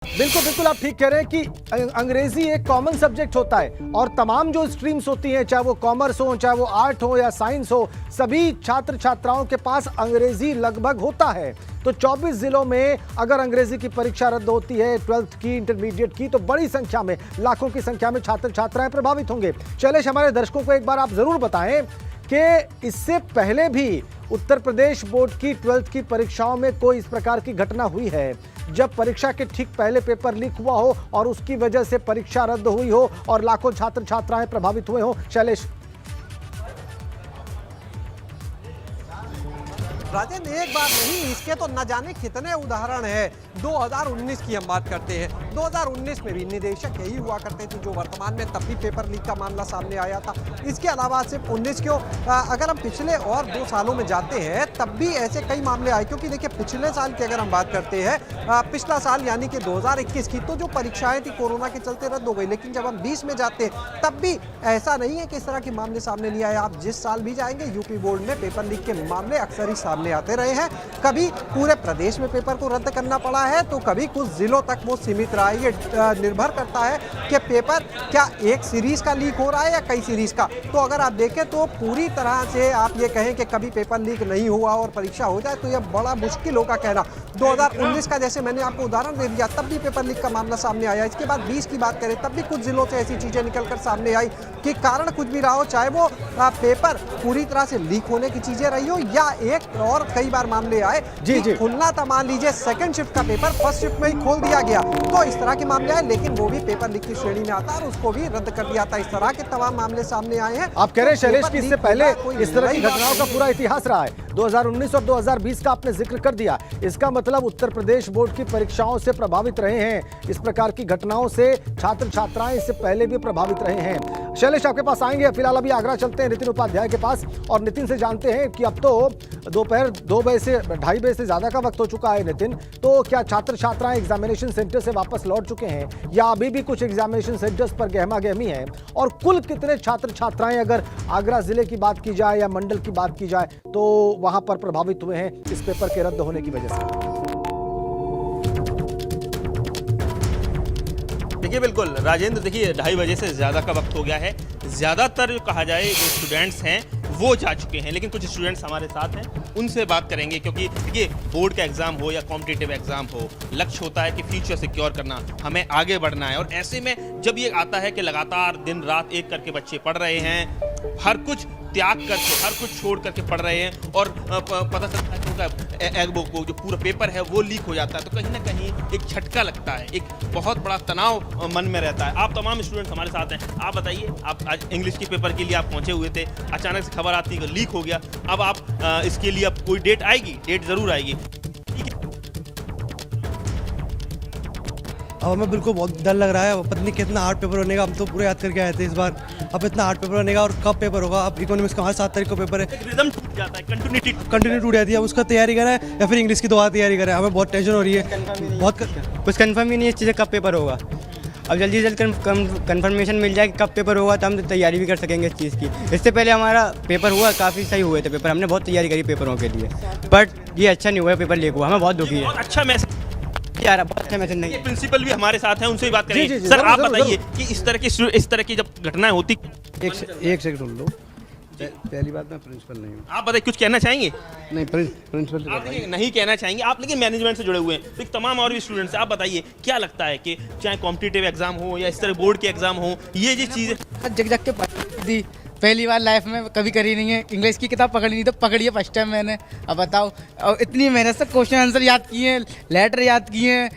बिल्कुल बिल्कुल आप ठीक कह रहे हैं कि अंग्रेजी एक कॉमन सब्जेक्ट होता है और तमाम जो स्ट्रीम्स होती हैं, चाहे वो कॉमर्स हो, चाहे वो आर्ट हो या साइंस हो, सभी छात्र छात्राओं के पास अंग्रेजी लगभग होता है। तो 24 जिलों में अगर अंग्रेजी की परीक्षा रद्द होती है, 12th की, इंटरमीडिएट की, तो बड़ी संख्या में, लाखों की संख्या में छात्र छात्राएं प्रभावित होंगे। शैलेश, हमारे दर्शकों को एक बार आप जरूर बताएं कि इससे पहले भी उत्तर प्रदेश बोर्ड की 12th की परीक्षाओं में कोई इस प्रकार की घटना हुई है जब परीक्षा के ठीक पहले पेपर लीक हुआ हो और उसकी वजह से परीक्षा रद्द हुई हो और लाखों छात्र छात्राएं प्रभावित हुए हो? शैलेश, राजेंद्र, एक बार नहीं, इसके तो न जाने कितने उदाहरण हैं। 2019 की हम बात करते हैं, 2019 में भी निदेशक यही हुआ करते थे जो वर्तमान में, तब भी पेपर लीक का मामला सामने आया था। इसके अलावा सिर्फ 19 क्यों, अगर हम पिछले और 2 सालों में जाते हैं तब भी ऐसे कई मामले आए। क्योंकि देखिए, पिछले साल की अगर हम बात करते हैं, पिछला साल यानी कि 2021 की, तो जो परीक्षाएं थी कोरोना के चलते रद्द हो गई। लेकिन जब हम 20 में जाते हैं तब भी ऐसा नहीं है कि इस तरह के मामले सामने नहीं आए। आप जिस साल भी जाएंगे, यूपी बोर्ड में पेपर लीक के मामले अक्सर ही सामने आते रहे हैं। कभी पूरे प्रदेश में पेपर को रद्द करना पड़ा है, तो कभी कुछ जिलों तक वो सीमित रहा है। ये निर्भर करता है कि पेपर क्या एक सीरीज का लीक हो रहा है या कई सीरीज का। तो अगर आप देखें तो पूरी तरह से आप ये कहें कि कभी पेपर लीक नहीं हुआ और परीक्षा हो जाए, तो यह बड़ा मुश्किल होगा कहना। 2019 का जैसे मैंने आपको उदाहरण दे दिया, तब भी पेपर लीक का मामला सामने आया। इसके बाद 20 की बात करें, तब भी कुछ जिलों से ऐसी चीजें निकलकर सामने आई कि कारण कुछ भी रहा हो, चाहे वो पेपर पूरी तरह से लीक होने की चीजें रही हो या एक और कई बार मामले आए जी खुलना था, मान लीजिए सेकंड शिफ्ट का पेपर फर्स्ट शिफ्ट में ही खोल दिया गया, तो इस तरह के मामले आए। लेकिन वो भी पेपर लीक की श्रेणी में आता है और उसको भी रद्द कर दिया था। इस तरह के तमाम मामले सामने आए हैं। आप कह रहे हैं शैलेश कि इससे पहले इस तरह की घटनाओं का पूरा इतिहास रहा है। 2019 और 2020 का आपने जिक्र कर दिया। इसका मतलब उत्तर प्रदेश बोर्ड की परीक्षाओं से प्रभावित रहे हैं। इस प्रकार की घटनाओं से छात्र छात्राएं इससे पहले भी प्रभावित रहे हैं। शैलेश, आपके पास आएंगे। फिलहाल अभी आगरा चलते हैं नितिन उपाध्याय के पास और नितिन से जानते हैं कि अब तो दोपहर 2 बजे से 2:30 बजे से ज्यादा का वक्त हो चुका है। नितिन, तो क्या छात्र छात्राएं एग्जामिनेशन सेंटर से वापस लौट चुके हैं या अभी भी कुछ एग्जामिनेशन सेंटर्स पर गहमा गहमी है? और कुल कितने छात्र छात्राएं, अगर आगरा जिले की बात की जाए या मंडल की बात की जाए, तो वहां पर प्रभावित हुए हैं इस पेपर के रद्द होने की वजह से? देखिए, बिल्कुल राजेंद्र, देखिए 2:30 बजे से ज़्यादा का वक्त हो गया है। ज़्यादातर जो कहा जाए जो स्टूडेंट्स हैं वो जा चुके हैं, लेकिन कुछ स्टूडेंट्स हमारे साथ हैं, उनसे बात करेंगे। क्योंकि देखिए, बोर्ड का एग्ज़ाम हो या कॉम्पिटिटिव एग्ज़ाम हो, लक्ष्य होता है कि फ्यूचर सिक्योर करना, हमें आगे बढ़ना है। और ऐसे में जब ये आता है कि लगातार दिन रात एक करके बच्चे पढ़ रहे हैं, हर कुछ त्याग करके, हर कुछ छोड़ करके पढ़ रहे हैं और पता चलता है कि वो जो पूरा पेपर है वो लीक हो जाता है, तो कहीं ना कहीं एक झटका लगता है, एक बहुत बड़ा तनाव मन में रहता है। आप तमाम स्टूडेंट्स हमारे साथ हैं। आप बताइए, आप आज इंग्लिश के पेपर के लिए आप पहुंचे हुए थे, अचानक से खबर आती है कि लीक हो गया। अब आप इसके लिए अब कोई डेट आएगी? डेट ज़रूर आएगी। अब हमें बिल्कुल बहुत डर लग रहा है। पता नहीं कितना हार्ड पेपर बनेगा। हम तो पूरे याद करके आए थे इस बार। अब इतना हार्ड पेपर बनेगा और कब पेपर होगा? अब इकोनॉमिक्स का हमारा 7 तारीख को पेपर है। रिदम टूट जाता है, कंटिन्यूटी टूट जाती है। अब उसका तैयारी करें या फिर इंग्लिश की दोबारा तैयारी करें? हमें बहुत टेंशन हो रही है। बहुत कुछ कंफर्म ही नहीं है इस चीज़ कब पेपर होगा। अब जल्दी से जल्द कंफर्मेशन मिल जाए कि कब पेपर होगा, तो हम तैयारी भी कर सकेंगे इस चीज़ की। इससे पहले हमारा पेपर हुआ, काफ़ी सही हुए थे पेपर, हमने बहुत तैयारी करी पेपरों के लिए, बट ये अच्छा नहीं हुआ, पेपर लीक हुआ। हमें बहुत दुखी है। अच्छा मैसेज यार, बहुत अच्छा मैसेज नहीं। प्रिंसिपल भी हमारे साथ हैं, उनसे भी बात करेंगे। सर, आप बताइए कि इस तरह की जब घटनाएं होती, एक सेकंड सुन लो। पहली बात, मैं प्रिंसिपल नहीं हूँ। आप बताइए, कुछ कहना चाहेंगे? नहीं, प्रिंसिपल आप नहीं कहना चाहेंगे आप, लेकिन मैनेजमेंट से जुड़े हुए हैं, तो तमाम और भी स्टूडेंट्स हैं। आप बताइए, क्या लगता है कि चाहे कॉम्पिटिटिव एग्जाम हो या इस तरह बोर्ड के एग्जाम हो, ये जो चीज़ें जग के पढ़ी, पहली बार लाइफ में कभी करी नहीं है। इंग्लिश की किताब पकड़ी नहीं, तो पकड़ी है फर्स्ट टाइम मैंने। अब बताओ, और इतनी मेहनत से क्वेश्चन आंसर याद किए हैं, लेटर याद किए हैं,